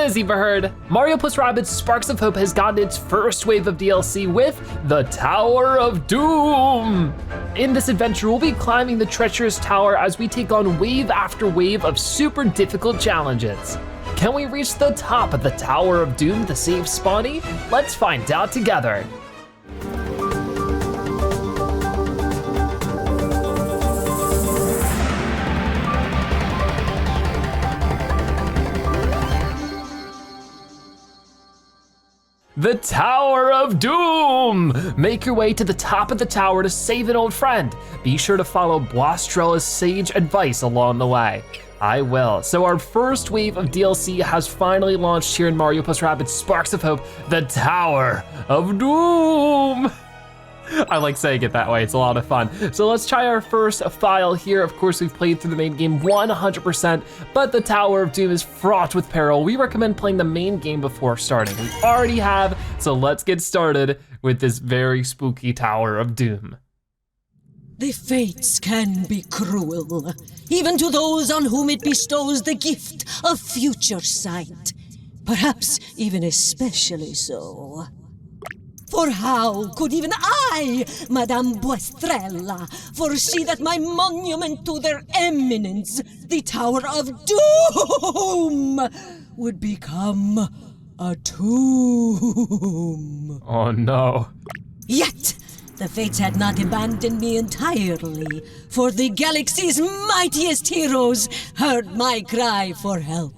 as you've heard, Mario plus Rabbids Sparks of Hope has gotten its first wave of DLC with the Tower of Doom. In this adventure, we'll be climbing the treacherous tower as we take on wave after wave of super difficult challenges. Can we reach the top of the Tower of Doom to save Spawny? Let's find out together. The Tower of Doom! Make your way to the top of the tower to save an old friend. Be sure to follow Bwahstrella's sage advice along the way. I will. So our first wave of DLC has finally launched here in Mario plus Rabbids Sparks of Hope, the Tower of Doom! I like saying it that way, it's a lot of fun. So let's try our first file here. Of course, we've played through the main game 100%, but the Tower of Doom is fraught with peril. We recommend playing the main game before starting. We already have, so let's get started with this very spooky Tower of Doom. The fates can be cruel, even to those on whom it bestows the gift of future sight. Perhaps even especially so. For how could even I, Madame Bwahstrella, foresee that my monument to their eminence, the Tower of Doom, would become a tomb? Oh no. Yet, the fates had not abandoned me entirely, for the galaxy's mightiest heroes heard my cry for help.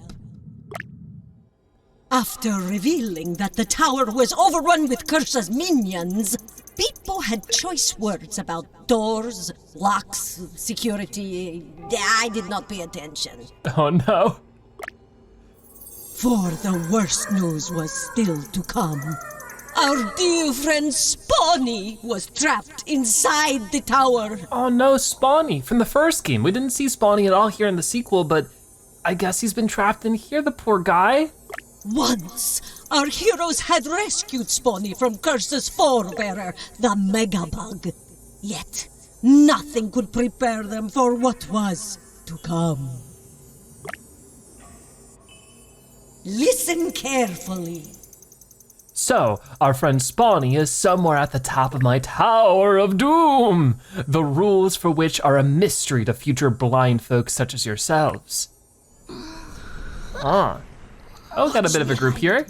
After revealing that the tower was overrun with Curse's minions, people had choice words about doors, locks, security. I did not pay attention. Oh no. For the worst news was still to come. Our dear friend Spawny was trapped inside the tower. Oh no, Spawny, from the first game. We didn't see Spawny at all here in the sequel, but I guess he's been trapped in here, the poor guy. Once, our heroes had rescued Spawny from Curse's forebearer, the Megabug. Yet, nothing could prepare them for what was to come. Listen carefully. So, our friend Spawny is somewhere at the top of my Tower of Doom, the rules for which are a mystery to future blind folks such as yourselves. Huh. Oh, got a bit of a group here.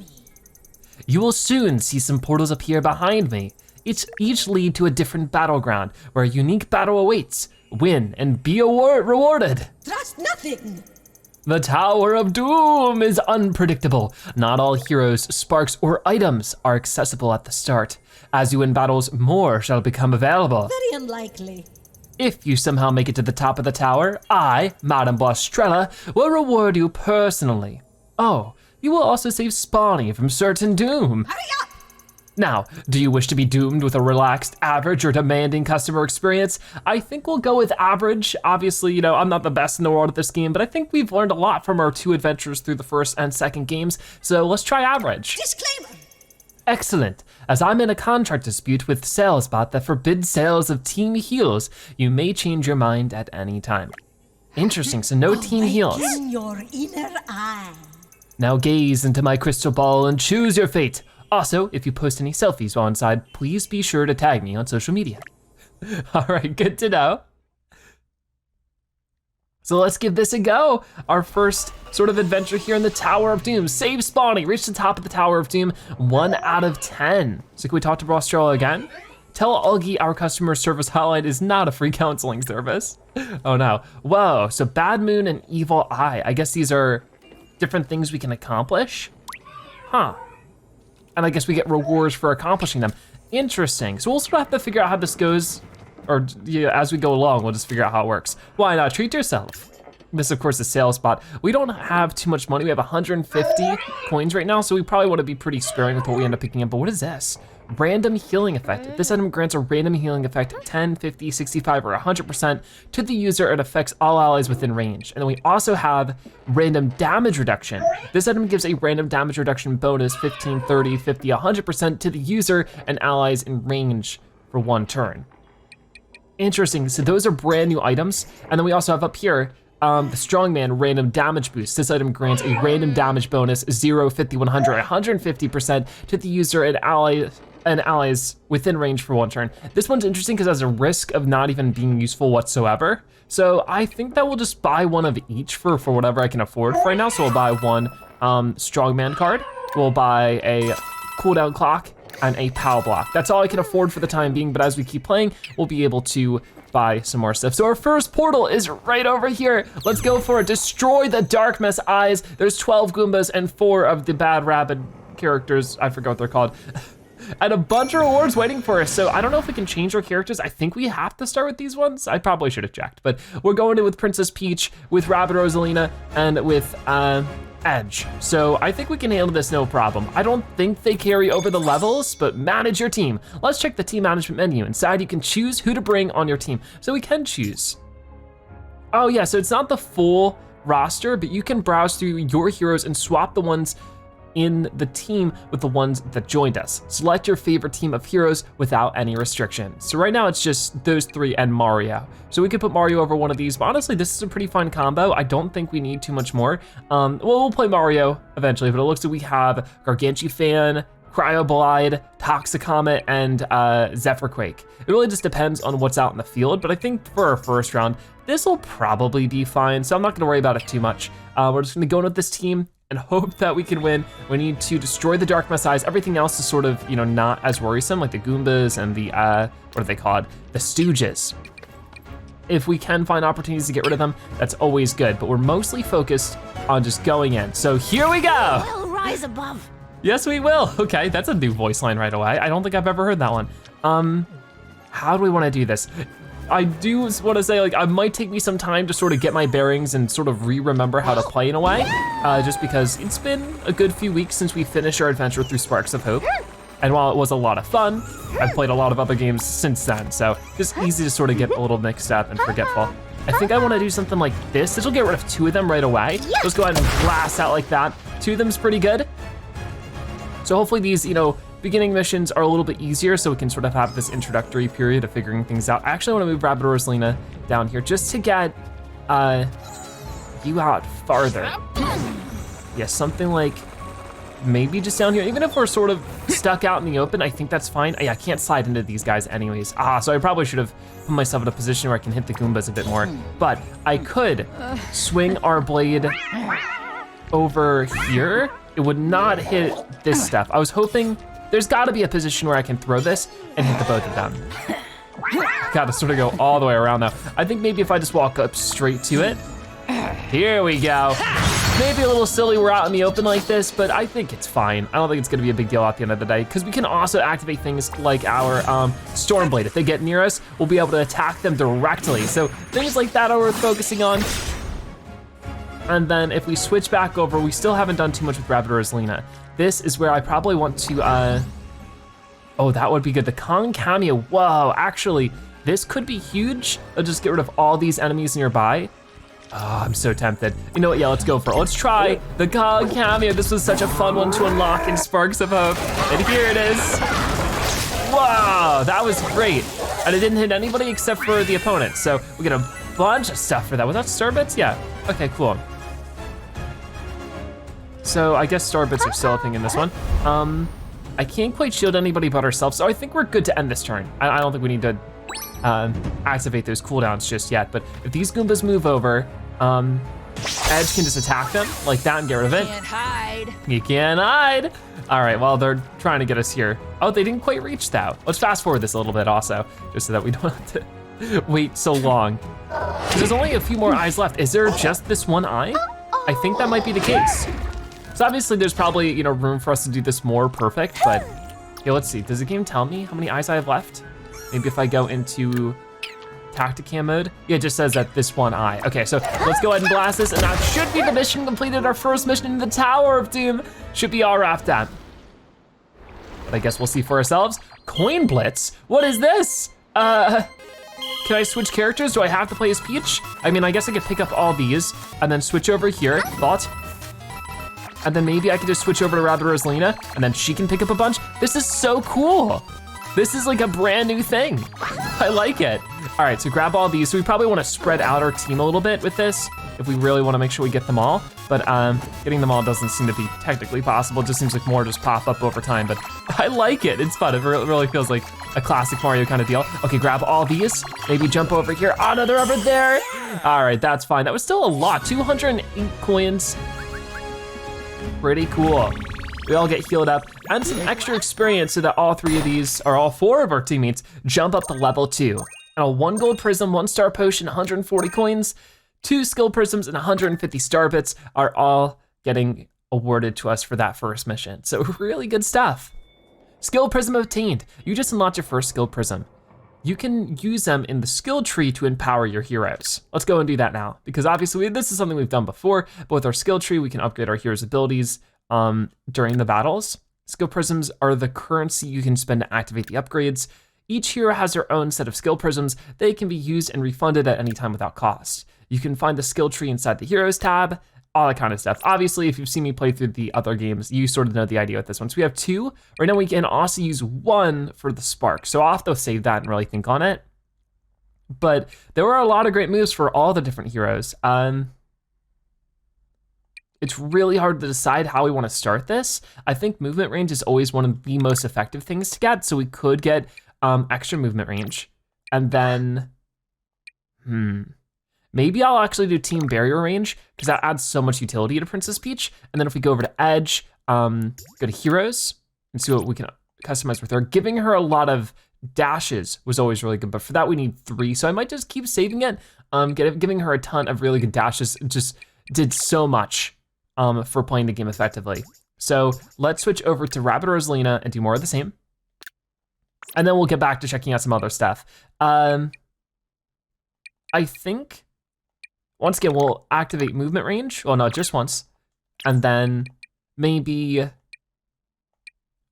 You will soon see some portals appear behind me. Each lead to a different battleground where a unique battle awaits. Win and be rewarded. Trust nothing. The Tower of Doom is unpredictable. Not all heroes, sparks, or items are accessible at the start. As you win battles, more shall become available. Very unlikely. If you somehow make it to the top of the tower, I, Madame Bwahstrella, will reward you personally. Oh, you will also save Spawny from certain doom. Hurry up! Now, do you wish to be doomed with a relaxed, average, or demanding customer experience? I think we'll go with average. Obviously, I'm not the best in the world at this game, but I think we've learned a lot from our 2 adventures through the first and second games, so let's try average. Disclaimer! Excellent. As I'm in a contract dispute with SalesBot that forbids sales of team heals, you may change your mind at any time. Interesting, so no team heals. Awaken your inner eye. Now gaze into my crystal ball and choose your fate. Also, if you post any selfies while inside, please be sure to tag me on social media. All right, good to know. So let's give this a go. Our first sort of adventure here in the Tower of Doom. Save Spawny, reach the top of the Tower of Doom, 1 out of 10. So can we talk to Bwahstrella again? Tell Algie our customer service hotline is not a free counseling service. Oh no, whoa, so Bad Moon and Evil Eye. I guess these are different things we can accomplish? Huh. And I guess we get rewards for accomplishing them. Interesting, so we'll sort of have to figure out how this goes, or as we go along, we'll just figure out how it works. Why not treat yourself? This, of course, is SalesBot. We don't have too much money. We have 150 coins right now, so we probably want to be pretty sparing with what we end up picking up, but what is this? Random healing effect. This item grants a random healing effect 10, 50, 65, or 100% to the user and affects all allies within range. And then we also have random damage reduction. This item gives a random damage reduction bonus 15, 30, 50, 100% to the user and allies in range for 1 turn. Interesting, so those are brand new items. And then we also have up here, the Strongman random damage boost. This item grants a random damage bonus, 0, 50, 100, 150% to the user and allies within range for 1 turn. This one's interesting because it has a risk of not even being useful whatsoever. So I think that we'll just buy one of each for whatever I can afford for right now. So we'll buy one Strongman card, we'll buy a cooldown clock, and a POW block. That's all I can afford for the time being, but as we keep playing, we'll be able to buy some more stuff. So our first portal is right over here. Let's go for it. Destroy the Dark Mess eyes. There's 12 Goombas and 4 of the bad Rabbid characters. I forgot what they're called. And a bunch of rewards waiting for us. So I don't know if we can change our characters. I think we have to start with these ones. I probably should have checked, but we're going in with Princess Peach, with Rabbid Rosalina, and with Edge. So I think we can handle this no problem. I don't think they carry over the levels, but manage your team. Let's check the team management menu. Inside you can choose who to bring on your team. So we can choose. Oh yeah, so it's not the full roster, but you can browse through your heroes and swap the ones in the team with the ones that joined us. Select your favorite team of heroes without any restrictions. So right now it's just those 3 and Mario. So we could put Mario over one of these, but honestly, this is a pretty fun combo. I don't think we need too much more. Well, we'll play Mario eventually, but it looks like we have Gargantuan, Cryoblide, Toxicomet, and Zephyrquake. It really just depends on what's out in the field, but I think for our first round, this will probably be fine, so I'm not gonna worry about it too much. We're just gonna go in with this team and hope that we can win. We need to destroy the Dark Mess eyes. Everything else is sort of, not as worrisome, like the Goombas and the, what are they called? The Stooges. If we can find opportunities to get rid of them, that's always good, but we're mostly focused on just going in. So here we go. We'll rise above. Yes, we will. Okay, that's a new voice line right away. I don't think I've ever heard that one. How do we wanna do this? I do wanna say, it might take me some time to sort of get my bearings and sort of remember how to play in a way, just because it's been a good few weeks since we finished our adventure through Sparks of Hope. And while it was a lot of fun, I've played a lot of other games since then, so it's easy to sort of get a little mixed up and forgetful. I think I wanna do something like this. This will get rid of 2 of them right away. Let's go ahead and blast out like that. 2 of them's pretty good. So hopefully these, beginning missions are a little bit easier so we can sort of have this introductory period of figuring things out. I actually wanna move Rabbid Rosalina down here just to get you out farther. Yeah, something like maybe just down here. Even if we're sort of stuck out in the open, I think that's fine. I can't slide into these guys anyways. So I probably should have put myself in a position where I can hit the Goombas a bit more. But I could swing our blade over here. It would not hit this stuff. I was hoping there's gotta be a position where I can throw this and hit the both of them. Gotta sort of go all the way around though. I think maybe if I just walk up straight to it. Here we go. Maybe a little silly we're out in the open like this, but I think it's fine. I don't think it's gonna be a big deal at the end of the day, because we can also activate things like our Storm Blade. If they get near us, we'll be able to attack them directly. So things like that are worth focusing on. And then if we switch back over, we still haven't done too much with Rabbid Rosalina. This is where I probably want to, oh, that would be good. The Kong cameo, whoa, actually, this could be huge. I'll just get rid of all these enemies nearby. Oh, I'm so tempted. You know what, yeah, let's go for it. Let's try the Kong cameo. This was such a fun one to unlock in Sparks of Hope. And here it is. Wow, that was great. And it didn't hit anybody except for the opponent. So we get a bunch of stuff for that. Was that Starbits? Yeah, okay, cool. So I guess Starbits are still a thing in this one. I can't quite shield anybody but ourselves, so I think we're good to end this turn. I don't think we need to activate those cooldowns just yet, but if these Goombas move over, Edge can just attack them like that and get rid of it. Can't hide. You can't hide. All right, well, they're trying to get us here. Oh, they didn't quite reach though. Let's fast forward this a little bit also, just so that we don't have to wait so long. There's only a few more eyes left. Is there just this one eye? I think that might be the case. So obviously there's probably, room for us to do this more perfect, but yeah, let's see. Does the game tell me how many eyes I have left? Maybe if I go into Tacticam mode. Yeah, it just says that this one eye. Okay, so let's go ahead and blast this, and that should be the mission completed. Our first mission in the Tower of Doom should be all wrapped up. But I guess we'll see for ourselves. Coin Blitz, what is this? Can I switch characters? Do I have to play as Peach? I mean, I guess I could pick up all these and then switch over here, thought. And then maybe I could just switch over to Rabbid Rosalina and then she can pick up a bunch. This is so cool. This is like a brand new thing. I like it. All right, so grab all these. So we probably wanna spread out our team a little bit with this if we really wanna make sure we get them all. But getting them all doesn't seem to be technically possible. It just seems like more just pop up over time, but I like it. It's fun. It really feels like a classic Mario kind of deal. Okay, grab all these. Maybe jump over here. Oh no, they're over there. All right, that's fine. That was still a lot, 208 coins. Pretty cool. We all get healed up and some extra experience so that all three of these, or all four of our teammates, jump up to level 2. And a 1 gold prism, 1 star potion, 140 coins, 2 skill prisms, and 150 star bits are all getting awarded to us for that first mission. So really good stuff. Skill prism obtained. You just unlocked your first skill prism. You can use them in the skill tree to empower your heroes. Let's go and do that now, because obviously this is something we've done before, but with our skill tree, we can upgrade our heroes' abilities during the battles. Skill prisms are the currency you can spend to activate the upgrades. Each hero has their own set of skill prisms. They can be used and refunded at any time without cost. You can find the skill tree inside the heroes tab, all that kind of stuff. Obviously, if you've seen me play through the other games, you sort of know the idea with this one. So we have 2. Right now we can also use 1 for the spark. So I'll have to save that and really think on it. But there were a lot of great moves for all the different heroes. It's really hard to decide how we want to start this. I think movement range is always one of the most effective things to get, so we could get extra movement range. And then, maybe I'll actually do team barrier range, because that adds so much utility to Princess Peach. And then if we go over to Edge, go to Heroes, and see what we can customize with her. Giving her a lot of dashes was always really good, but for that we need 3, so I might just keep saving it. Giving her a ton of really good dashes just did so much for playing the game effectively. So let's switch over to Rabbid Rosalina and do more of the same. And then we'll get back to checking out some other stuff. I think, once again, we'll activate movement range. Well, no, just once. And then maybe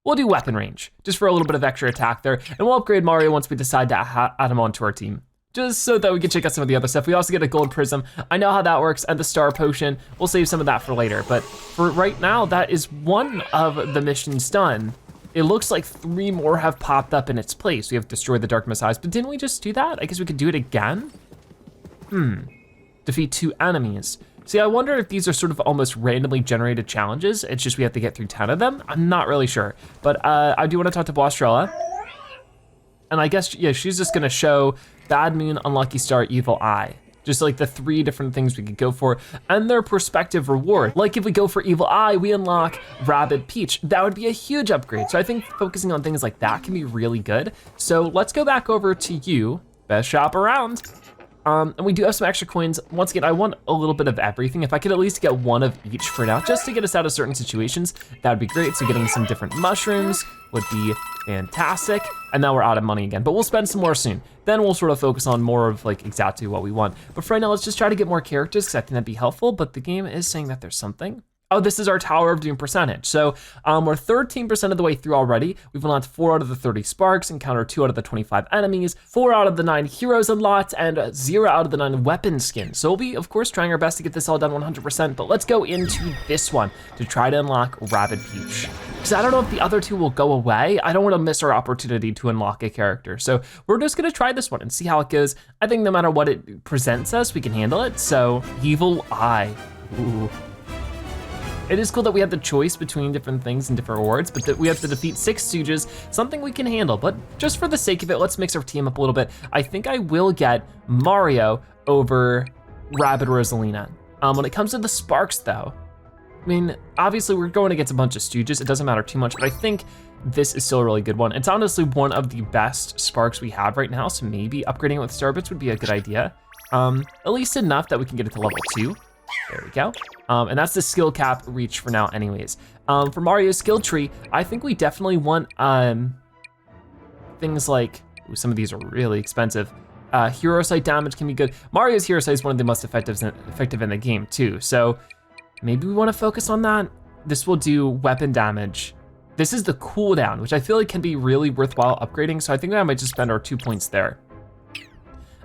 we'll do weapon range, just for a little bit of extra attack there. And we'll upgrade Mario once we decide to add him onto our team, just so that we can check out some of the other stuff. We also get a gold prism. I know how that works, and the star potion. We'll save some of that for later, but for right now, that is one of the missions done. It looks like 3 more have popped up in its place. We have destroyed the dark messiahs, but didn't we just do that? I guess we could do it again? Defeat 2 enemies. See, I wonder if these are sort of almost randomly generated challenges. It's just we have to get through 10 of them. I'm not really sure, but I do want to talk to Bwahstrella. And I guess, yeah, she's just gonna show Bad Moon, Unlucky Star, Evil Eye. Just like the 3 different things we could go for and their prospective reward. Like if we go for Evil Eye, we unlock Rabbid Peach. That would be a huge upgrade. So I think focusing on things like that can be really good. So let's go back over to you, best shop around. And we do have some extra coins. Once again, I want a little bit of everything. If I could at least get 1 of each for now, just to get us out of certain situations, that would be great. So getting some different mushrooms would be fantastic. And now we're out of money again, but we'll spend some more soon. Then we'll sort of focus on more of like exactly what we want. But for right now, let's just try to get more characters, because I think that'd be helpful, but the game is saying that there's something. Oh, this is our Tower of Doom percentage. So we're 13% of the way through already. We've unlocked 4 out of the 30 sparks, encountered 2 out of the 25 enemies, 4 out of the 9 heroes unlocked, and 0 out of the 9 weapon skins. So we'll be, of course, trying our best to get this all done 100%, but let's go into this one to try to unlock Rabbid Peach. Because I don't know if the other 2 will go away. I don't want to miss our opportunity to unlock a character. So we're just gonna try this one and see how it goes. I think no matter what it presents us, we can handle it. So Evil Eye, ooh. It is cool that we have the choice between different things and different rewards, but that we have to defeat 6 Stooges, something we can handle. But just for the sake of it, let's mix our team up a little bit. I think I will get Mario over Rabbid Rosalina. When it comes to the sparks though, I mean, obviously we're going against a bunch of Stooges. It doesn't matter too much, but I think this is still a really good one. It's honestly one of the best sparks we have right now, so maybe upgrading it with Starbits would be a good idea. At least enough that we can get it to level 2. There we go. And that's the skill cap reach for now anyways. For Mario's skill tree, I think we definitely want things like, ooh, some of these are really expensive. Hero sight damage can be good. Mario's hero sight is one of the most effective in the game too. So maybe we wanna focus on that. This will do weapon damage. This is the cooldown, which I feel like can be really worthwhile upgrading. So I think I might just spend our 2 points there.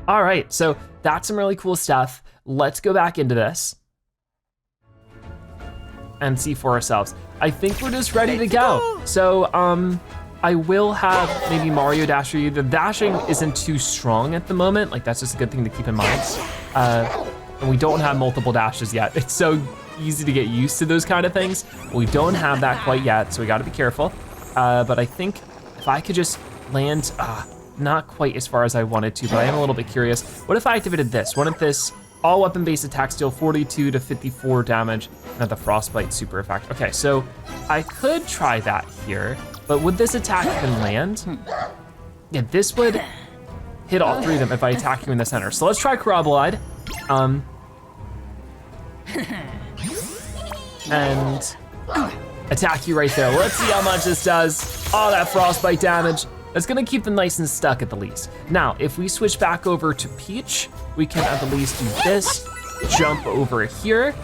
All right, so that's some really cool stuff. Let's go back into this and see for ourselves. I think we're just ready to go. So I will have maybe Mario dash for you. The dashing isn't too strong at the moment. Like that's just a good thing to keep in mind. And we don't have multiple dashes yet. It's so easy to get used to those kind of things. We don't have that quite yet, so we gotta be careful. But I think if I could just land, not quite as far as I wanted to, but I am a little bit curious. What if I activated this? Wouldn't this all weapon-based attacks deal 42 to 54 damage, and the frostbite super effect? Okay, so I could try that here, but would this attack even land? Yeah, this would hit all three of them if I attack you in the center. So let's try Corroborate. And attack you right there. Let's see how much this does. Oh, that frostbite damage. That's gonna keep them nice and stuck at the least. Now, if we switch back over to Peach, we can at the least do this, jump over here.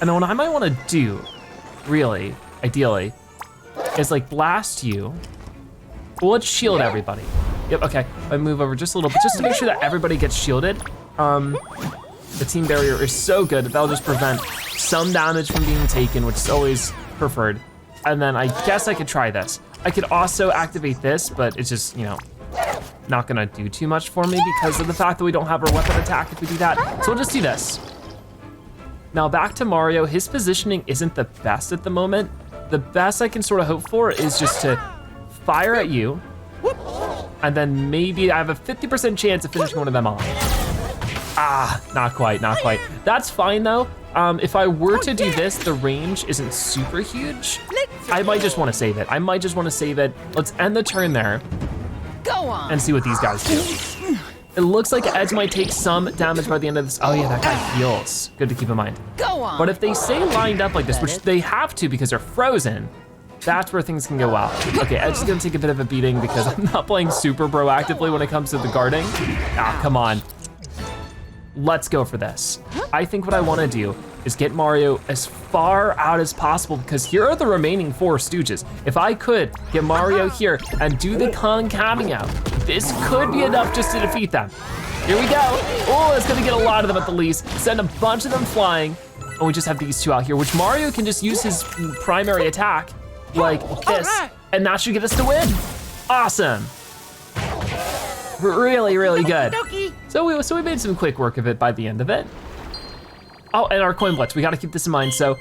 And then what I might wanna do, really, ideally, is like blast you. Well, let's shield everybody. Yep, okay, I move over just a little bit, just to make sure that everybody gets shielded. The team barrier is so good that that'll just prevent some damage from being taken, which is always preferred. And then I guess I could try this. I could also activate this, but it's just, you know, not gonna do too much for me because of the fact that we don't have our weapon attack if we do that. So we'll just do this. Now back to Mario, his positioning isn't the best at the moment. The best I can sort of hope for is just to fire at you, and then maybe I have a 50% chance of finishing one of them off. Not quite, not quite. That's fine though. If I were to do this, the range isn't super huge. I might just wanna save it. Let's end the turn there. Go on. And see what these guys do. It looks like Edge might take some damage by the end of this. Oh yeah, that guy heals. Good to keep in mind. Go on. But if they stay lined up like this, which they have to because they're frozen, that's where things can go wild. Okay, Edge is gonna take a bit of a beating because I'm not playing super proactively when it comes to the guarding. Come on. Let's go for this. I think what I wanna do is get Mario as far out as possible because here are the remaining 4 Stooges. If I could get Mario here and do the concabbing out, this could be enough just to defeat them. Here we go. Oh, it's gonna get a lot of them at the least. Send a bunch of them flying. And we just have these 2 out here, which Mario can just use his primary attack like this, and that should get us the win. Awesome. Really, really good. So we made some quick work of it by the end of it. Oh, and our coin blitz, we gotta keep this in mind. So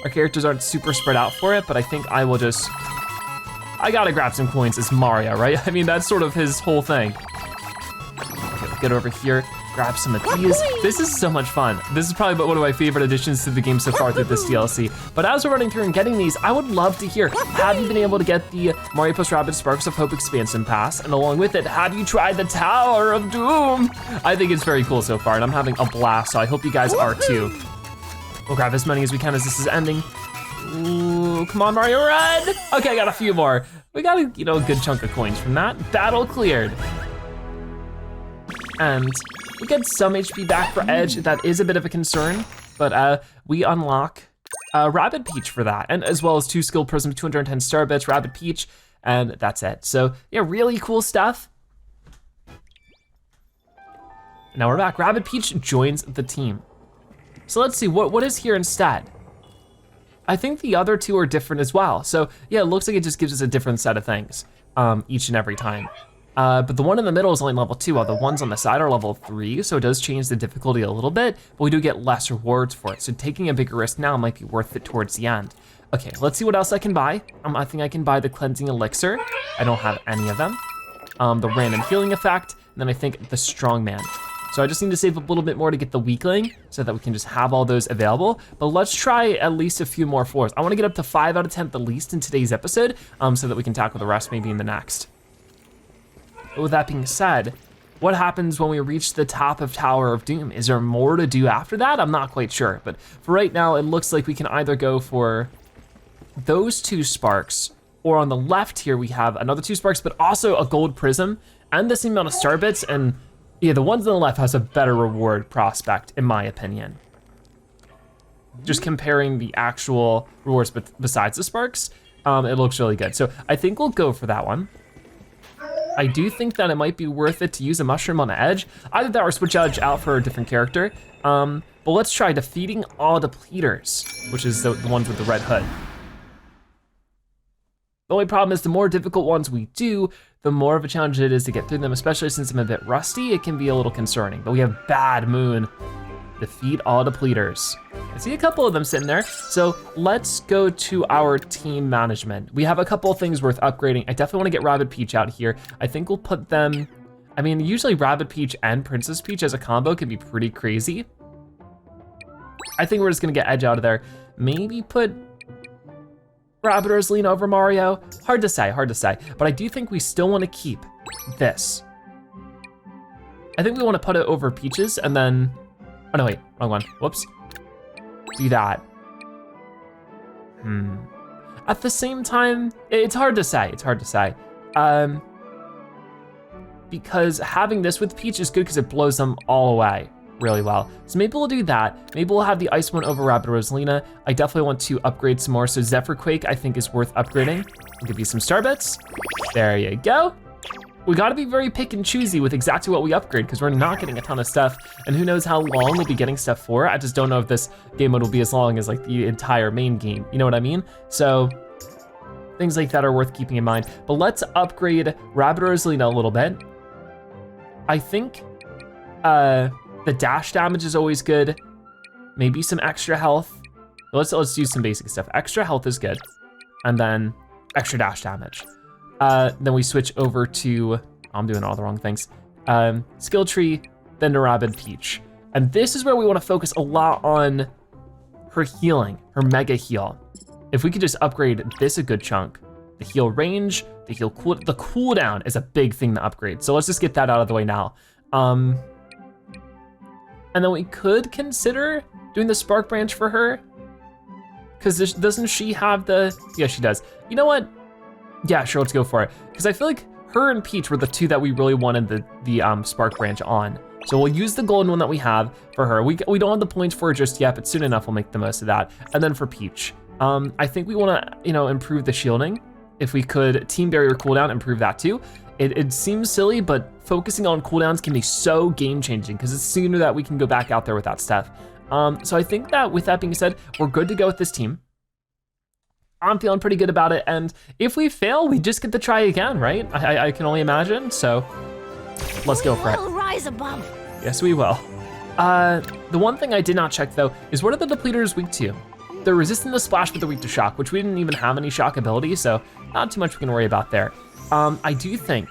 our characters aren't super spread out for it, but I think I will just, I gotta grab some coins as Mario, right? I mean, that's sort of his whole thing. Okay, we'll get over here, grab some of these. This is so much fun. This is probably one of my favorite additions to the game so far through this DLC. But as we're running through and getting these, I would love to hear, have you been able to get the Mario + Rabbids Sparks of Hope expansion pass? And along with it, have you tried the Tower of Doom? I think it's very cool so far and I'm having a blast, so I hope you guys are too. We'll grab as many as we can as this is ending. Ooh, come on Mario, run! Okay, I got a few more. We got a good chunk of coins from that. Battle cleared. And we get some HP back for Edge. That is a bit of a concern, but we unlock Rabbid Peach for that, and as well as 2 skill prisms, 210 star bits, Rabbid Peach, and that's it. So yeah, really cool stuff. Now we're back. Rabbid Peach joins the team. So let's see, what is here instead? I think the other 2 are different as well. So yeah, it looks like it just gives us a different set of things each and every time. But the one in the middle is only level 2, while the ones on the side are level 3, so it does change the difficulty a little bit, but we do get less rewards for it. So taking a bigger risk now might be worth it towards the end. Okay, let's see what else I can buy. I think I can buy the cleansing elixir. I don't have any of them. The random healing effect, and then I think the strong man. So I just need to save a little bit more to get the weakling so that we can just have all those available. But let's try at least a few more floors. I wanna get up to 5 out of 10 at the least in today's episode, so that we can tackle the rest maybe in the next. But with that being said, what happens when we reach the top of Tower of Doom? Is there more to do after that? I'm not quite sure, but for right now, it looks like we can either go for those 2 sparks, or on the left here, we have another 2 sparks, but also a gold prism, and the same amount of star bits, and yeah, the ones on the left has a better reward prospect, in my opinion. Just comparing the actual rewards besides the sparks, it looks really good. So I think we'll go for that one. I do think that it might be worth it to use a mushroom on the Edge. Either that or switch Edge out for a different character. But let's try defeating all depleters, which is the ones with the red hood. The only problem is the more difficult ones we do, the more of a challenge it is to get through them, especially since I'm a bit rusty, it can be a little concerning. But we have Bad Moon. Defeat all depleters. I see a couple of them sitting there. So let's go to our team management. We have a couple of things worth upgrading. I definitely wanna get Rabbid Peach out here. I think we'll put them, I mean, usually Rabbid Peach and Princess Peach as a combo can be pretty crazy. I think we're just gonna get Edge out of there. Maybe put Rabbid Rosalina over Mario. Hard to say, but I do think we still wanna keep this. I think we wanna put it over Peaches and then, oh no, wait, wrong one, whoops. Do that. At the same time, it's hard to say, because having this with Peach is good because it blows them all away really well. So maybe we'll do that. Maybe we'll have the Ice one over Rabbid Rosalina. I definitely want to upgrade some more, so Zephyr Quake I think is worth upgrading. I'll give you some star bits. There you go. We gotta be very pick and choosy with exactly what we upgrade because we're not getting a ton of stuff, and who knows how long we'll be getting stuff for. I just don't know if this game mode will be as long as like the entire main game, you know what I mean? So things like that are worth keeping in mind. But let's upgrade Rabbid Rosalina a little bit. I think the dash damage is always good. Maybe some extra health. Let's do some basic stuff. Extra health is good, and then extra dash damage. Then we switch over to, I'm doing all the wrong things. Skill tree, then to Rabbid Peach. And this is where we wanna focus a lot on her healing, her mega heal. If we could just upgrade this a good chunk, the heal range, the cooldown is a big thing to upgrade. So let's just get that out of the way now. And then we could consider doing the Spark Branch for her. Cause doesn't she have the, yeah, she does. You know what? Yeah, sure, let's go for it. Because I feel like her and Peach were the two that we really wanted the Spark Branch on. So we'll use the golden one that we have for her. We don't have the points for her just yet, but soon enough we'll make the most of that. And then for Peach, I think we wanna, improve the shielding. If we could, Team Barrier cooldown, improve that too. It seems silly, but focusing on cooldowns can be so game-changing because it's sooner that we can go back out there with that stuff. So I think that with that being said, we're good to go with this team. I'm feeling pretty good about it, and if we fail, we just get to try again, right? I can only imagine, so let's go for it. We'll rise above. Yes, we will. The one thing I did not check though is what are the depleters weak to? They're resistant to splash, but they're weak to shock, which we didn't even have any shock ability, so not too much we can worry about there. I do think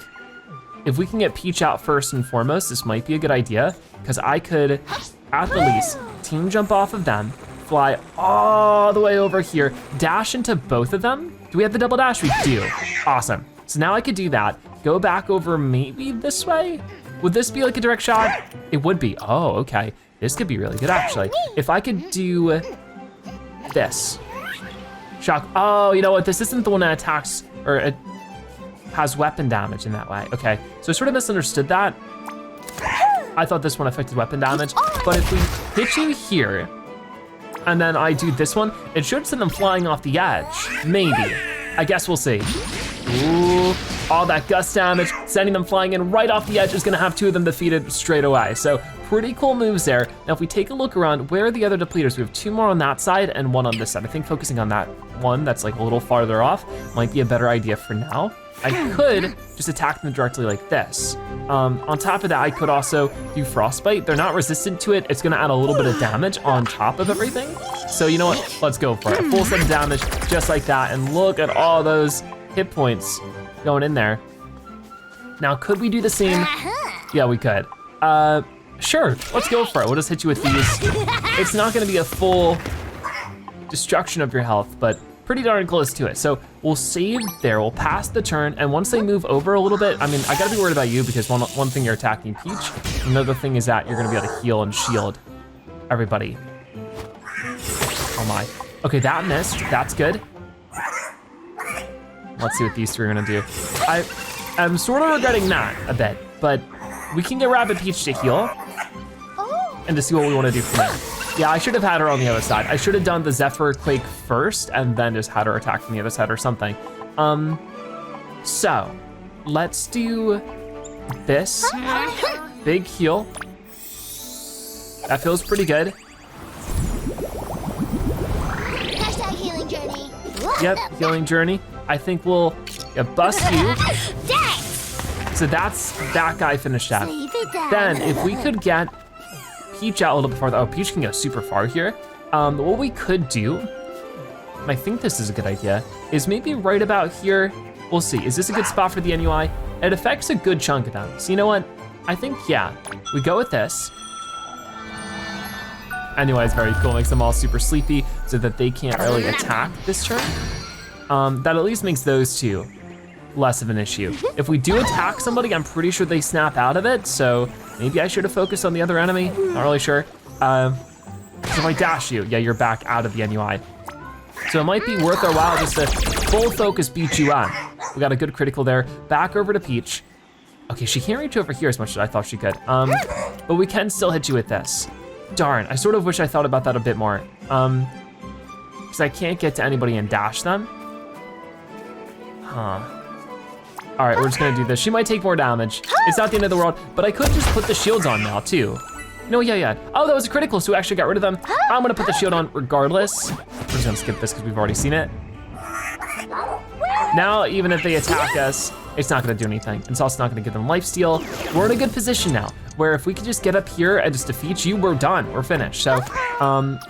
if we can get Peach out first and foremost, this might be a good idea, because I could, at the least, team jump off of them, fly all the way over here, dash into both of them. Do we have the double dash? We do, awesome. So now I could do that, go back over maybe this way? Would this be like a direct shot? It would be, oh, okay. This could be really good actually. If I could do this, shock, oh, you know what? This isn't the one that attacks, or it has weapon damage in that way. Okay, so I sort of misunderstood that. I thought this one affected weapon damage, but if we hit you here, and then I do this one, it should send them flying off the edge, maybe. I guess we'll see. Ooh, all that gust damage, sending them flying in right off the edge is gonna have two of them defeated straight away. So pretty cool moves there. Now if we take a look around, where are the other depleters? We have two more on that side and one on this side. I think focusing on that one that's like a little farther off might be a better idea for now. I could just attack them directly like this. On top of that, I could also do Frostbite. They're not resistant to it. It's gonna add a little bit of damage on top of everything. So you know what, let's go for it. A full set of damage, just like that. And look at all those hit points going in there. Now, could we do the same? Yeah, we could. Sure, let's go for it. We'll just hit you with these. It's not gonna be a full destruction of your health, but pretty darn close to it. So we'll save there, we'll pass the turn, and once they move over a little bit, I mean, I gotta be worried about you because one thing you're attacking Peach, another thing is that you're gonna be able to heal and shield everybody. Oh my. Okay, that missed, that's good. Let's see what these three are gonna do. I'm sort of regretting that a bit, but we can get Rabbid Peach to heal and to see what we wanna do from there. Yeah, I should have had her on the other side. I should have done the Zephyr Quake first and then just had her attack from the other side or something. So, let's do this. Big heal. That feels pretty good. Hashtag healing journey. Yep, healing journey. I think we'll bust you. So that's that guy finished at. Then if we could get Peach out a little bit farther. Oh, Peach can go super far here. What we could do, and I think this is a good idea, is maybe right about here. We'll see, is this a good spot for the NUI? It affects a good chunk of them. So you know what? I think, yeah, we go with this. NUI is very cool, makes them all super sleepy so that they can't really attack this turn. That at least makes those two less of an issue. If we do attack somebody, I'm pretty sure they snap out of it, so maybe I should have focused on the other enemy, not really sure. So if I dash you, yeah, you're back out of the NUI. So it might be worth our while just to full focus beat you on. We got a good critical there. Back over to Peach. Okay, she can't reach over here as much as I thought she could. But we can still hit you with this. Darn, I sort of wish I thought about that a bit more. Because I can't get to anybody and dash them. Huh. All right, we're just gonna do this. She might take more damage. It's not the end of the world, but I could just put the shields on now too. No, yeah. Oh, that was a critical, so we actually got rid of them. I'm gonna put the shield on regardless. We're just gonna skip this because we've already seen it. Now, even if they attack us, it's not gonna do anything. It's also not gonna give them lifesteal. We're in a good position now, where if we could just get up here and just defeat you, we're done, we're finished. So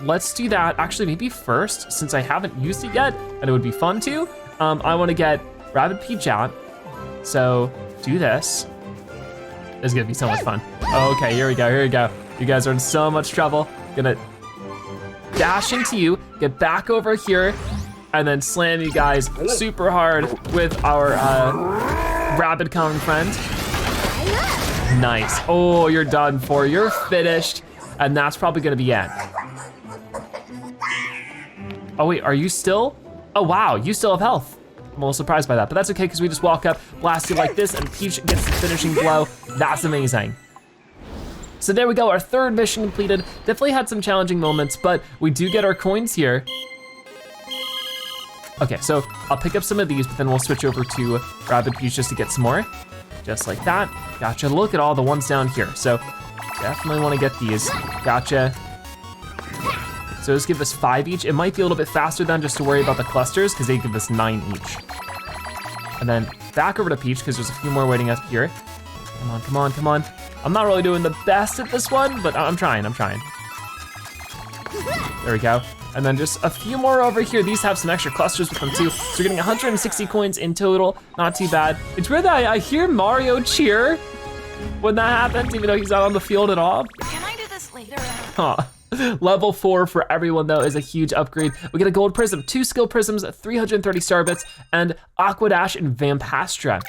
let's do that. Actually, maybe first, since I haven't used it yet, and it would be fun to, I wanna get Rabbid Peach out. So do this. This is gonna be so much fun. Okay, here we go. You guys are in so much trouble. Gonna dash into you, get back over here, and then slam you guys super hard with our Rabbid Kong friend. Nice. Oh, you're done for. You're finished, and that's probably gonna be it. Oh wait, are you still? Oh wow, you still have health. I'm a little surprised by that, but that's okay because we just walk up, blast you like this, and Peach gets the finishing blow. That's amazing. So there we go, our third mission completed. Definitely had some challenging moments, but we do get our coins here. Okay, so I'll pick up some of these, but then we'll switch over to Rabbid Peach just to get some more. Just like that. Gotcha, look at all the ones down here. So definitely wanna get these. Gotcha. So let's give us 5 each. It might be a little bit faster than just to worry about the clusters because they give us 9 each. And then back over to Peach because there's a few more waiting up here. Come on. I'm not really doing the best at this one, but I'm trying. There we go. And then just a few more over here. These have some extra clusters with them too. So we're getting 160 coins in total, not too bad. It's weird that I hear Mario cheer when that happens, even though he's not on the field at all. Can I do this later? Huh. Level 4 for everyone though is a huge upgrade. We get a gold prism, 2 skill prisms, 330 star bits, and Aqua Dash and Bwahstrella.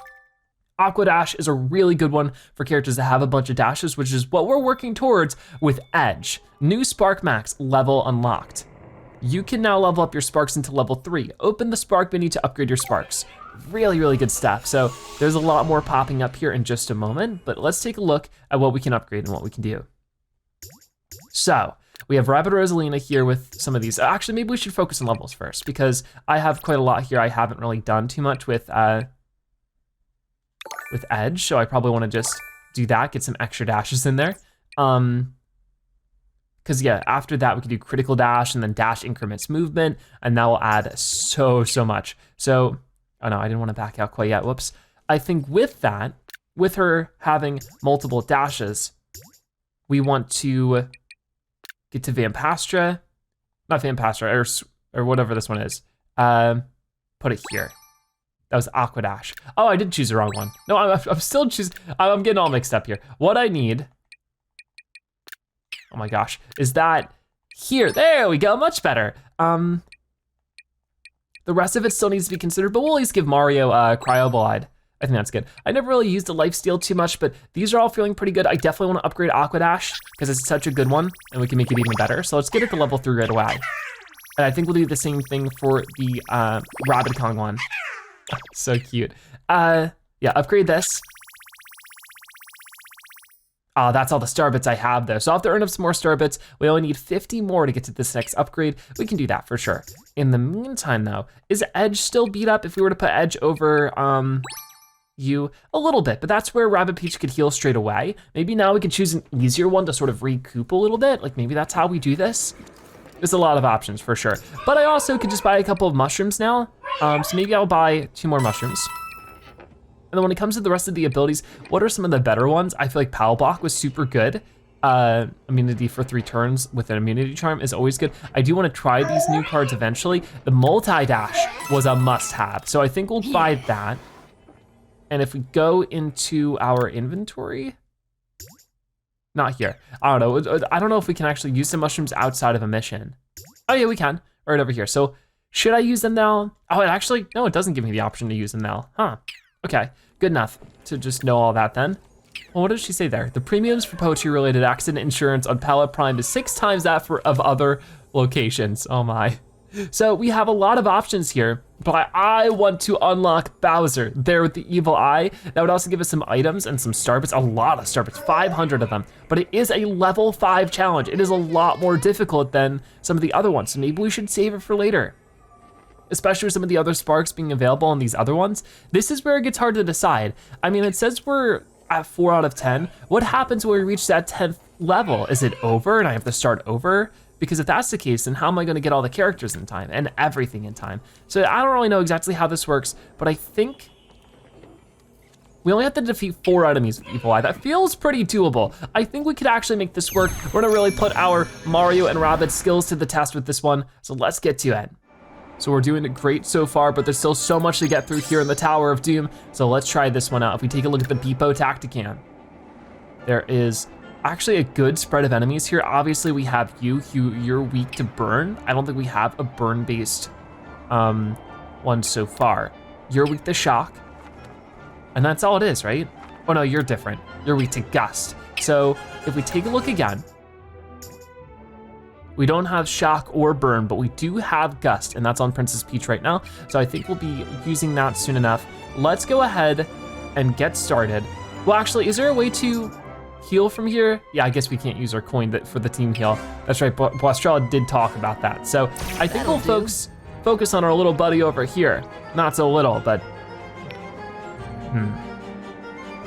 Aqua Dash is a really good one for characters that have a bunch of dashes, which is what we're working towards with Edge. New Spark Max level unlocked. You can now level up your sparks into level 3. Open the spark menu to upgrade your sparks. Really good stuff. So there's a lot more popping up here in just a moment, but let's take a look at what we can upgrade and what we can do. So, we have Rabbid Rosalina here with some of these. Actually, maybe we should focus on levels first because I have quite a lot here. I haven't really done too much with Edge, so I probably wanna just do that, get some extra dashes in there. Cause yeah, after that we can do critical dash and then dash increments movement, and that will add so much. So, oh no, I didn't wanna back out quite yet, whoops. I think with that, with her having multiple dashes, we want to get to Bwahstrella, not Bwahstrella, or whatever this one is. Put it here. That was Aqua Dash. Oh, I did choose the wrong one. No, I'm still choosing, I'm getting all mixed up here. What I need, oh my gosh, is that here. There we go, much better. The rest of it still needs to be considered, but we'll at least give Mario Cryo Blade. I think that's good. I never really used the lifesteal too much, but these are all feeling pretty good. I definitely wanna upgrade Aqua Dash because it's such a good one and we can make it even better. So let's get it to level 3 right away. And I think we'll do the same thing for the Rabbid Kong one. So cute. Yeah, upgrade this. That's all the star bits I have though. So I'll have to earn up some more star bits. We only need 50 more to get to this next upgrade. We can do that for sure. In the meantime though, is Edge still beat up if we were to put Edge over you? A little bit, but that's where Rabbid Peach could heal straight away. Maybe now we could choose an easier one to sort of recoup a little bit. Like maybe that's how we do this. There's a lot of options for sure. But I also could just buy a couple of mushrooms now. So maybe I'll buy 2 more mushrooms. And then when it comes to the rest of the abilities, what are some of the better ones? I feel like Pal Block was super good. Immunity for 3 turns with an immunity charm is always good. I do wanna try these new cards eventually. The multi-dash was a must-have, so I think we'll buy that. And if we go into our inventory, not here. I don't know. I don't know if we can actually use the mushrooms outside of a mission. Oh yeah, we can, right over here. So should I use them now? Oh, it actually, no, it doesn't give me the option to use them now. Huh, okay, good enough to just know all that then. Well, what did she say there? The premiums for poetry-related accident insurance on Pallet Prime is 6 times that of other locations. Oh my. So we have a lot of options here, but I want to unlock Bowser there with the evil eye. That would also give us some items and some star bits, a lot of star bits, 500 of them. But it is a level 5 challenge. It is a lot more difficult than some of the other ones, so maybe we should save it for later. Especially with some of the other sparks being available on these other ones. This is where it gets hard to decide. I mean, it says we're at 4 out of 10. What happens when we reach that 10th level? Is it over and I have to start over? Because if that's the case, then how am I gonna get all the characters in time and everything in time? So I don't really know exactly how this works, but I think we only have to defeat 4 enemies with Evil Eye. That feels pretty doable. I think we could actually make this work. We're gonna really put our Mario and Rabbid skills to the test with this one, so let's get to it. So we're doing it great so far, but there's still so much to get through here in the Tower of Doom, so let's try this one out. If we take a look at the Beepo Tactican, there is actually a good spread of enemies here. Obviously we have you're weak to burn. I don't think we have a burn-based one so far. You're weak to shock, and that's all it is, right? Oh no, you're different. You're weak to gust. So if we take a look again, we don't have shock or burn, but we do have gust, and that's on Princess Peach right now. So I think we'll be using that soon enough. Let's go ahead and get started. Well, actually, is there a way to heal from here? Yeah, I guess we can't use our coin for the team heal. That's right, Bwahstrella did talk about that. So I think we'll focus on our little buddy over here. Not so little, but,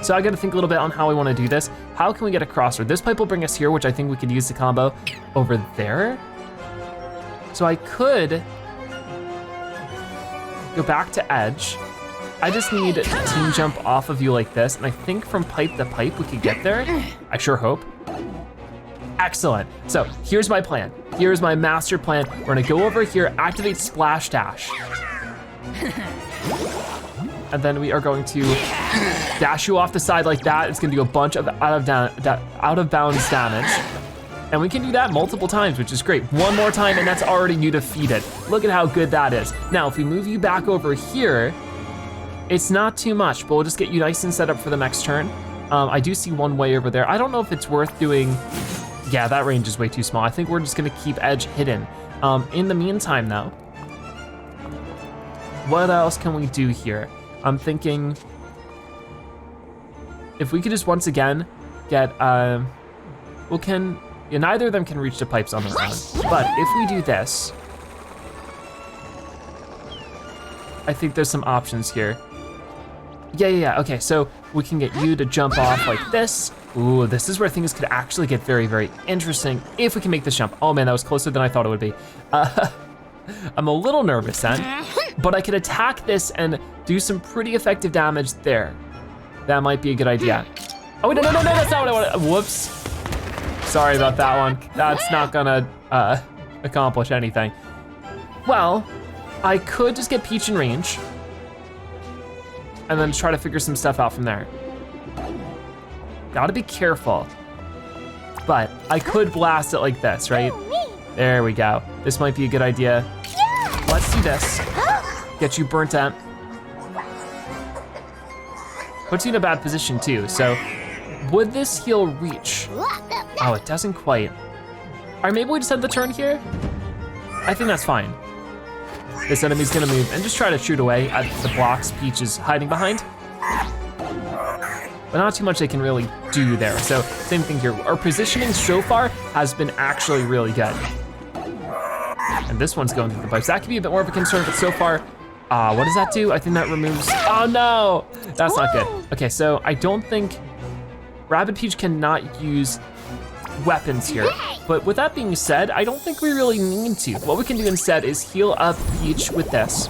So I gotta think a little bit on how we wanna do this. How can we get across her? This pipe will bring us here, which I think we could use the combo over there. So I could go back to edge. I just need to team jump off of you like this, and I think from pipe to pipe we could get there. I sure hope. Excellent. So here's my plan. Here's my master plan. We're gonna go over here, activate Splash Dash. And then we are going to dash you off the side like that. It's gonna do a bunch of out of bounds damage. And we can do that multiple times, which is great. One more time and that's already you defeated. Look at how good that is. Now, if we move you back over here, it's not too much, but we'll just get you nice and set up for the next turn. I do see one way over there. I don't know if it's worth doing. Yeah, that range is way too small. I think we're just gonna keep edge hidden. In the meantime though, what else can we do here? I'm thinking if we could just once again get, neither of them can reach the pipes on their own. But if we do this, I think there's some options here. Yeah, okay, so we can get you to jump off like this. Ooh, this is where things could actually get very, very interesting if we can make this jump. Oh man, that was closer than I thought it would be. I'm a little nervous then, but I could attack this and do some pretty effective damage there. That might be a good idea. Oh, no, that's not what I wanted. Whoops. Sorry about that one. That's not gonna accomplish anything. Well, I could just get Peach in range and then try to figure some stuff out from there. Gotta be careful, but I could blast it like this, right? There we go. This might be a good idea. Let's do this. Get you burnt out. Puts you in a bad position too, so would this heal reach? Oh, it doesn't quite. All right, maybe we just end the turn here? I think that's fine. This enemy's gonna move and just try to shoot away at the blocks Peach is hiding behind. But not too much they can really do there. So same thing here. Our positioning so far has been actually really good. And this one's going through the pipes. That could be a bit more of a concern, but so far, what does that do? I think that removes, oh no, that's not good. Okay, so I don't think, Rabbid Peach cannot use weapons here. But with that being said, I don't think we really need to. What we can do instead is heal up Peach with this.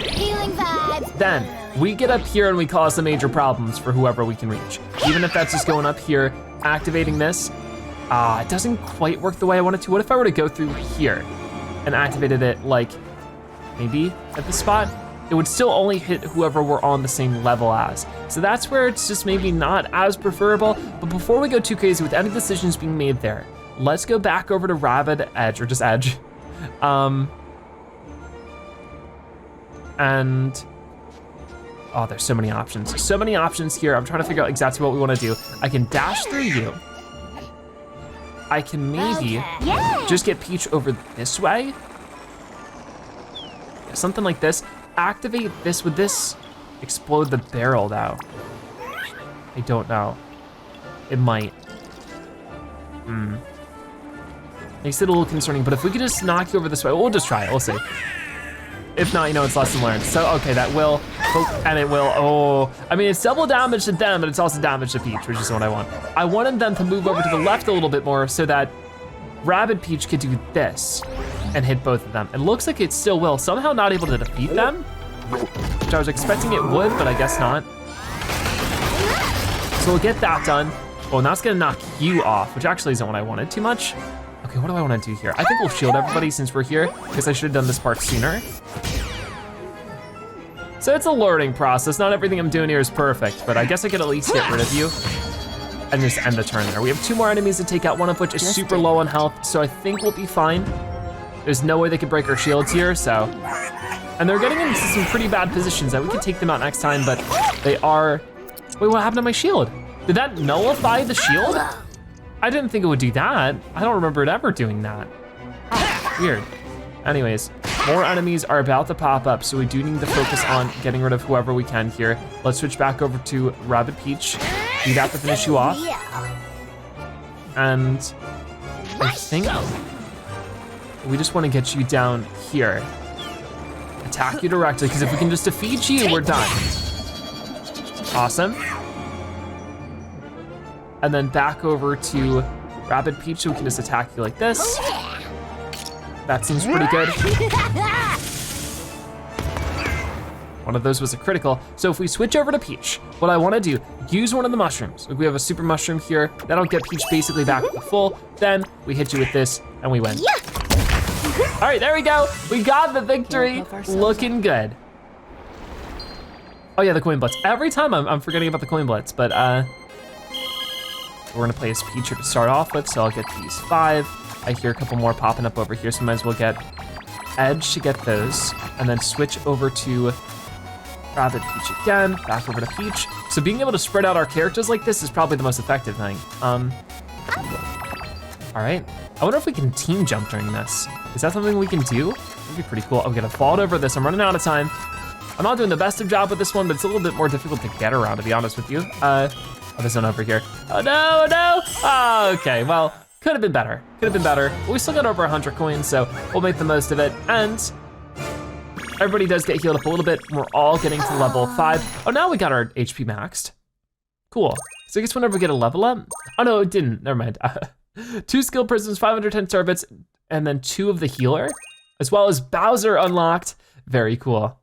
Healing vibes. Then we get up here and we cause some major problems for whoever we can reach. Even if that's just going up here, activating this, it doesn't quite work the way I want it to. What if I were to go through here and activated it like maybe at the spot? It would still only hit whoever we're on the same level as. So that's where it's just maybe not as preferable. But before we go too crazy with any decisions being made there, let's go back over to Rabbid Edge, or just Edge. And, oh, there's so many options. So many options here. I'm trying to figure out exactly what we wanna do. I can dash through you. I can maybe just get Peach over this way. Something like this. Activate this, would this explode the barrel though? I don't know. It might. Makes it a little concerning, but if we could just knock you over this way, we'll just try it, we'll see. If not, you know, it's lesson learned. So, okay, that will, and it will, I mean, it's double damage to them, but it's also damage to Peach, which is what I want. I wanted them to move over to the left a little bit more so that Rabbid Peach could do this and hit both of them. It looks like it still will. Somehow not able to defeat them, which I was expecting it would, but I guess not. So we'll get that done. Oh, now it's gonna knock you off, which actually isn't what I wanted too much. Okay, what do I wanna do here? I think we'll shield everybody since we're here, because I should have done this part sooner. So it's a learning process. Not everything I'm doing here is perfect, but I guess I could at least get rid of you and just end the turn there. We have 2 more enemies to take out, one of which is super low on health, so I think we'll be fine. There's no way they could break our shields here, so. And they're getting into some pretty bad positions that we could take them out next time, but they are, wait, what happened to my shield? Did that nullify the shield? I didn't think it would do that. I don't remember it ever doing that. Weird. Anyways, more enemies are about to pop up, so we do need to focus on getting rid of whoever we can here. Let's switch back over to Rabbid Peach. Do that to finish you off. And I think we just want to get you down here. Attack you directly, because if we can just defeat you, we're done. Awesome. And then back over to Rabbid Peach, so we can just attack you like this. That seems pretty good. One of those was a critical. So if we switch over to Peach, what I wanna do, use one of the mushrooms. Like we have a super mushroom here. That'll get Peach basically back to full. Then we hit you with this and we win. All right, there we go. We got the victory, looking good. Oh yeah, the coin blitz. Every time I'm forgetting about the coin blitz, but we're gonna play as Peach here to start off with, so I'll get these 5. I hear a couple more popping up over here, so might as well get Edge to get those, and then switch over to Rabbid Peach again, back over to Peach. So being able to spread out our characters like this is probably the most effective thing. All right, I wonder if we can team jump during this. Is that something we can do? That'd be pretty cool. I'm gonna fall over this, I'm running out of time. I'm not doing the best of job with this one, but it's a little bit more difficult to get around, to be honest with you. Oh, there's one over here. Oh no, no! Oh, okay, well, could have been better, could have been better. But we still got over 100 coins, so we'll make the most of it. And everybody does get healed up a little bit. We're all getting to level 5. Oh, now we got our HP maxed. Cool, so I guess whenever we get a level up, oh no, it didn't, never mind. 2 skill prisms, 510 star bits, and then 2 of the healer, as well as Bowser unlocked. Very cool.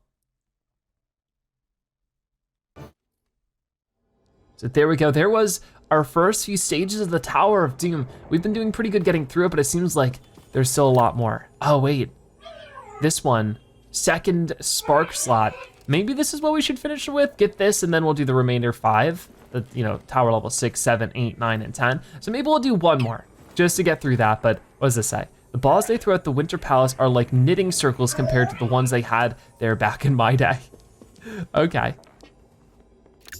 So there we go, there was our first few stages of the Tower of Doom. We've been doing pretty good getting through it, but it seems like there's still a lot more. Oh wait, this one, second spark slot. Maybe this is what we should finish with, get this, and then we'll do the remainder 5. The, you know, tower level 6, 7, 8, 9, and 10. So maybe we'll do 1 more, just to get through that, but what does this say? The balls they throw at the Winter Palace are like knitting circles compared to the ones they had there back in my day. Okay.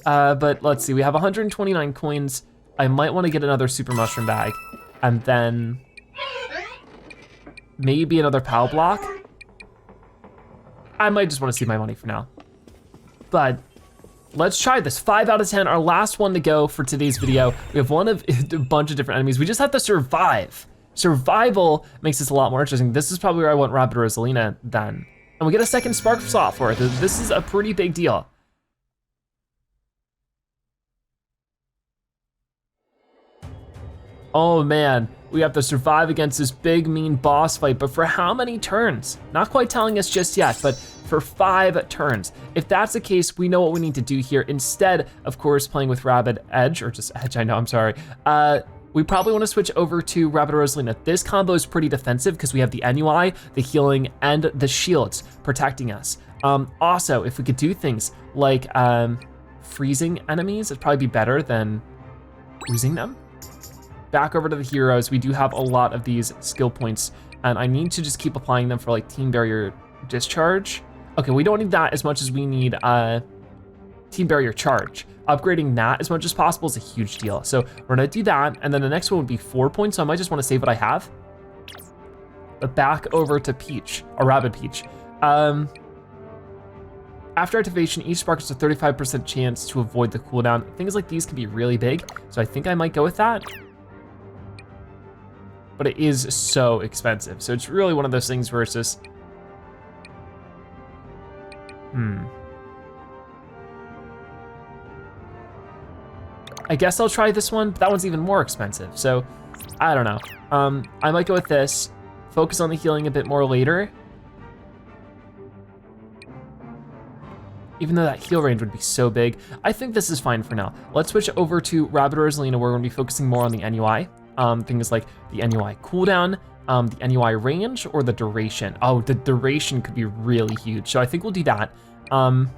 But let's see, we have 129 coins. I might wanna get another super mushroom bag, and then maybe another POW block. I might just wanna see my money for now. But let's try this, 5 out of 10, our last one to go for today's video. We have one of a bunch of different enemies. We just have to survive. Survival makes this a lot more interesting. This is probably where I want Rabbid Rosalina then. And we get a second spark slot for it. This is a pretty big deal. Oh man, we have to survive against this big mean boss fight, but for how many turns? Not quite telling us just yet, but for 5 turns. If that's the case, we know what we need to do here. Instead, of course, playing with Rabbid Edge, or just Edge, I know, I'm sorry. We probably wanna switch over to Rabbid Rosalina. This combo is pretty defensive because we have the NUI, the healing, and the shields protecting us. Also, if we could do things like freezing enemies, it'd probably be better than losing them. Back over to the heroes, we do have a lot of these skill points, and I need to just keep applying them for like Team Barrier Discharge. Okay, we don't need that as much as we need Team Barrier Charge. Upgrading that as much as possible is a huge deal. So we're gonna do that, and then the next one would be 4 points, so I might just wanna save what I have. But back over to Peach, or Rabbid Peach. After activation, each spark has a 35% chance to avoid the cooldown. Things like these can be really big, so I think I might go with that. But it is so expensive. So it's really one of those things where it's just, I guess I'll try this one, but that one's even more expensive. So I don't know. I might go with this, focus on the healing a bit more later. Even though that heal range would be so big, I think this is fine for now. Let's switch over to Rabbid Rosalina, where we're gonna be focusing more on the NUI. Things like the NUI cooldown, the NUI range, or the duration. Oh, the duration could be really huge, so I think we'll do that. And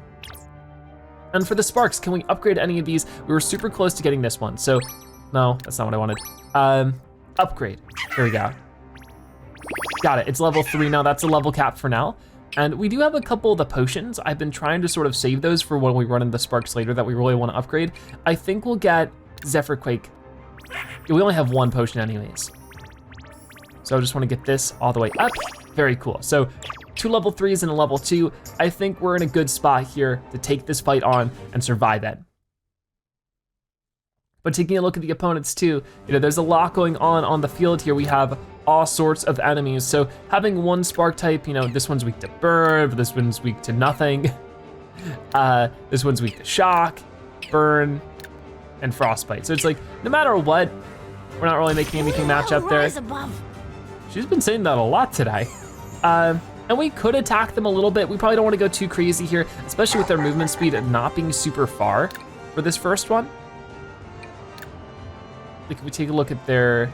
for the sparks, can we upgrade any of these? We were super close to getting this one, so no, that's not what I wanted. Upgrade, here we go. Got it, it's level 3 now, that's a level cap for now. And we do have a couple of the potions. I've been trying to sort of save those for when we run into the sparks later that we really wanna upgrade. I think we'll get Zephyr Quake. We only have 1 potion anyways. So I just wanna get this all the way up. Very cool. So 2 level 3s and a level 2. I think we're in a good spot here to take this fight on and survive it. But taking a look at the opponents too, there's a lot going on the field here. We have all sorts of enemies. So having one spark type, this one's weak to burn, this one's weak to nothing. This one's weak to shock, burn, and frostbite. So it's like, no matter what, we're not really making anything match up there. She's been saying that a lot today. And we could attack them a little bit. We probably don't want to go too crazy here, especially with their movement speed not being super far for this first one. Like if we take a look at their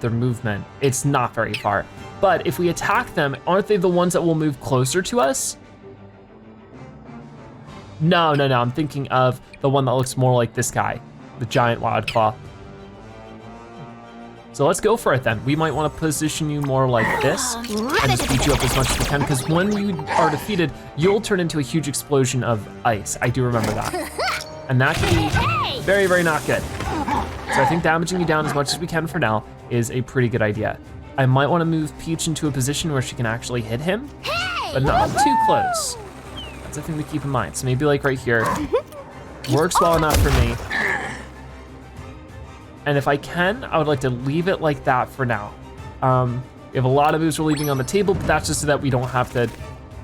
movement, it's not very far. But if we attack them, aren't they the ones that will move closer to us? No, I'm thinking of the one that looks more like this guy, the giant wild claw. So let's go for it then. We might want to position you more like this and just beat you up as much as we can, because when you are defeated, you'll turn into a huge explosion of ice. I do remember that. And that can be very, very not good. So I think damaging you down as much as we can for now is a pretty good idea. I might want to move Peach into a position where she can actually hit him, but not too close. That's a thing to keep in mind. So maybe like right here, works well enough for me. And if I can, I would like to leave it like that for now. We have a lot of moves we're leaving on the table, but that's just so that we don't have to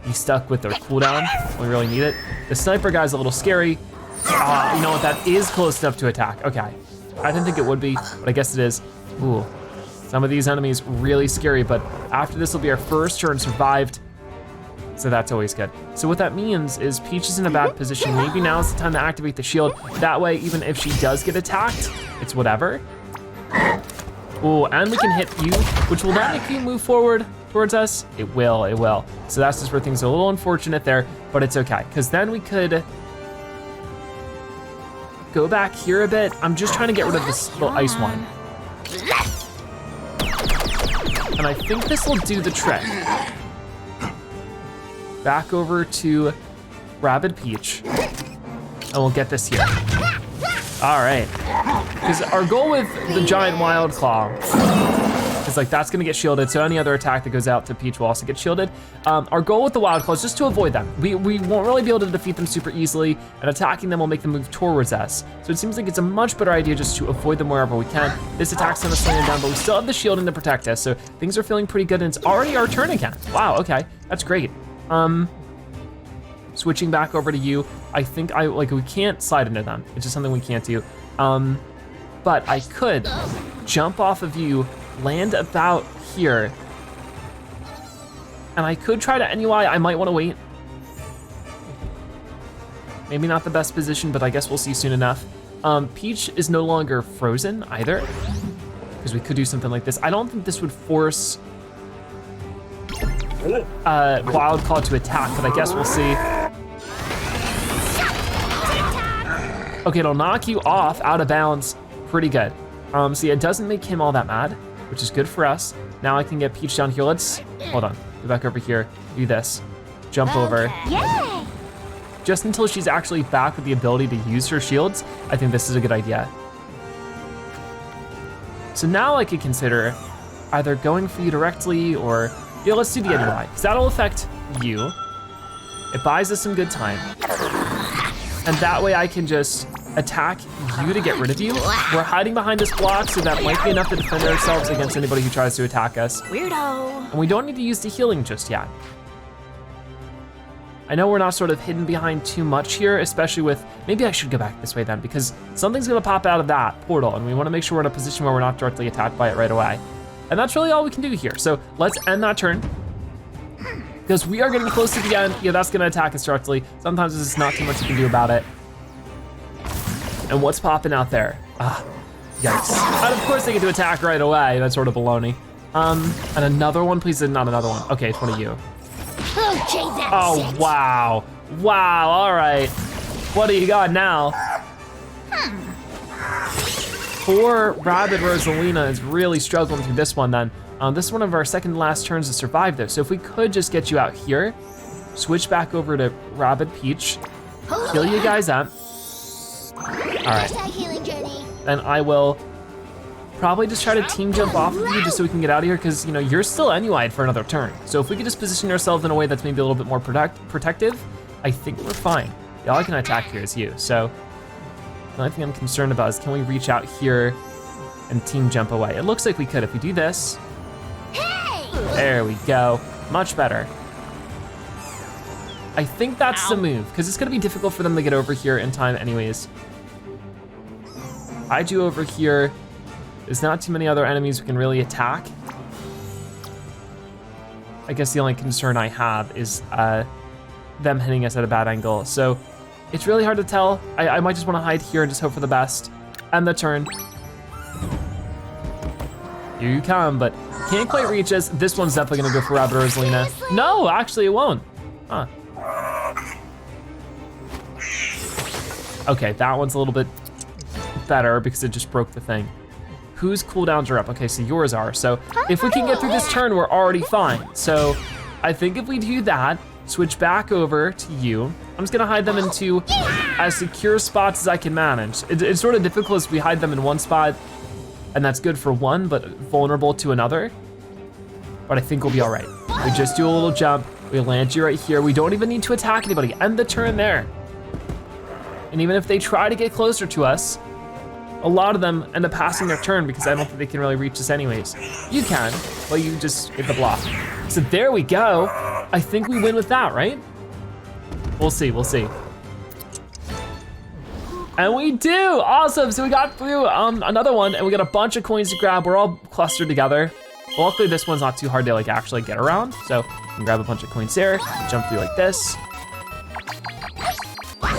be stuck with their cooldown when we really need it. The sniper guy's a little scary. You know what, that is close enough to attack. Okay, I didn't think it would be, but I guess it is. Ooh, some of these enemies really scary, but after this will be our first turn survived, so that's always good. So what that means is Peach is in a bad position. Maybe now's the time to activate the shield. That way, even if she does get attacked, it's whatever. Ooh, and we can hit you, which will that make you move forward towards us? It will, it will. So that's just where things are a little unfortunate there, but it's okay, because then we could go back here a bit. I'm just trying to get rid of this little ice one. And I think this will do the trick. Back over to Rabbid Peach, and we'll get this here. All right, because our goal with the giant wild claw is like that's gonna get shielded, so any other attack that goes out to Peach will also get shielded. Our goal with the wild claw is just to avoid them. We won't really be able to defeat them super easily, and attacking them will make them move towards us. So it seems like it's a much better idea just to avoid them wherever we can. This attack's gonna slow them down, but we still have the shielding to protect us, so things are feeling pretty good, and it's already our turn again. Wow, okay, that's great. Switching back over to you, I think we can't slide into them. It's just something we can't do. but I could jump off of you, land about here, and I could try to NUI. I might wanna wait. Maybe not the best position, but I guess we'll see soon enough. Peach is no longer frozen either, because we could do something like this. I don't think this would force Wild Claw to attack, but I guess we'll see. Okay, it'll knock you off, out of bounds, pretty good. See, it doesn't make him all that mad, which is good for us. Now I can get Peach down here. Let's, hold on, go back over here, do this, jump over. Yay! Just until she's actually back with the ability to use her shields, I think this is a good idea. So now I could consider either going for you directly or, yeah, let's do the NUI, because that'll affect you. It buys us some good time. And that way I can just attack you to get rid of you. We're hiding behind this block, so that might be enough to defend ourselves against anybody who tries to attack us. Weirdo. And we don't need to use the healing just yet. I know we're not sort of hidden behind too much here, especially with, maybe I should go back this way then, because something's gonna pop out of that portal, and we wanna make sure we're in a position where we're not directly attacked by it right away. And that's really all we can do here. So let's end that turn, because we are getting close to the end. Yeah, that's gonna attack us directly. Sometimes there's not too much you can do about it. And what's popping out there? Ah, yikes. And of course they get to attack right away. That's sort of baloney. And another one, please, not another one. Okay, it's one of you. Okay, that's Oh, it. wow. Wow, all right. What do you got now? Poor Rabbid Rosalina is really struggling through this one then. This is one of our second to last turns to survive though. So if we could just get you out here, switch back over to Rabbid Peach, heal you guys up. All right, Hashtag healing journey. then I will probably just try to team jump off of you just so we can get out of here, because you know, you're still NUI'd for another turn. So if we could just position ourselves in a way that's maybe a little bit more protective, I think we're fine. The all I can attack here is you. So the only thing I'm concerned about is, can we reach out here and team jump away? It looks like we could if we do this. Hey! There we go, much better. I think that's the move, because it's gonna be difficult for them to get over here in time anyways. I do over here. There's not too many other enemies we can really attack. I guess the only concern I have is them hitting us at a bad angle. So it's really hard to tell. I might just wanna hide here and just hope for the best. End the turn. Here you come, but can't quite reach us. This one's definitely gonna go for Rabbid Rosalina. No, actually it won't. Huh. Okay, that one's a little bit better because it just broke the thing. Whose cooldowns are up? Okay, so yours are. So if we can get through this turn, we're already fine. So I think if we do that, switch back over to you. I'm just gonna hide them into as secure spots as I can manage. It's sort of difficult as we hide them in one spot, and that's good for one, but vulnerable to another. But I think we'll be all right. We just do a little jump, we land you right here. We don't even need to attack anybody. End the turn there. And even if they try to get closer to us, a lot of them end up passing their turn because I don't think they can really reach us anyways. You can, but you just hit the block. So there we go. I think we win with that, right? We'll see, we'll see. And we do, awesome. So we got through another one and we got a bunch of coins to grab. We're all clustered together. Luckily this one's not too hard to like actually get around. So you can grab a bunch of coins there, jump through like this.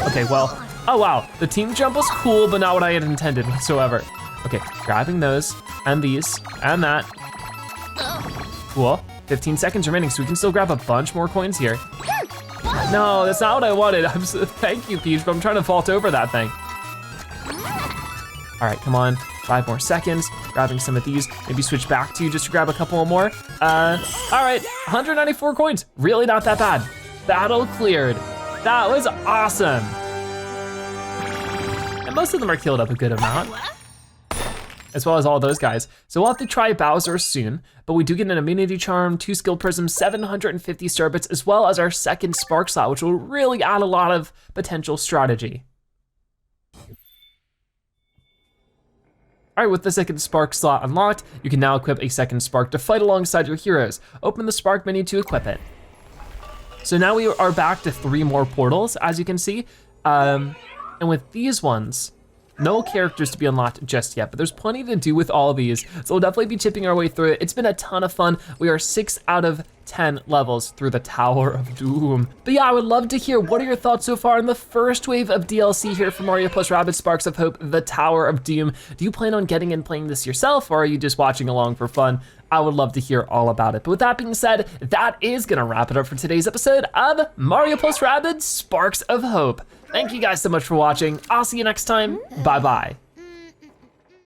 Okay, well, oh wow, the team jump was cool, but not what I had intended whatsoever. Okay, grabbing those, and these, and that. Cool, 15 seconds remaining, so we can still grab a bunch more coins here. No, that's not what I wanted. Thank you, Peach, but I'm trying to vault over that thing. All right, come on, 5 more seconds. Grabbing some of these, maybe switch back to you just to grab a couple more. All right, 194 coins, really not that bad. Battle cleared. That was awesome. And most of them are killed up a good amount, as well as all those guys. So we'll have to try Bowser soon, but we do get an immunity charm, 2 skill prisms, 750 star bits, as well as our second spark slot, which will really add a lot of potential strategy. All right, with the second spark slot unlocked, you can now equip a second spark to fight alongside your heroes. Open the spark menu to equip it. So now we are back to 3 more portals, as you can see. And with these ones, No characters to be unlocked just yet, but there's plenty to do with all of these. So we'll definitely be chipping our way through it. It's been a ton of fun. We are 6 out of 10 levels through the Tower of Doom. But yeah, I would love to hear, what are your thoughts so far in the first wave of DLC here for Mario plus Rabbids Sparks of Hope, the Tower of Doom? Do you plan on getting and playing this yourself, or are you just watching along for fun? I would love to hear all about it. But with that being said, that is gonna wrap it up for today's episode of Mario plus Rabbids Sparks of Hope. Thank you guys so much for watching. I'll see you next time. Bye-bye.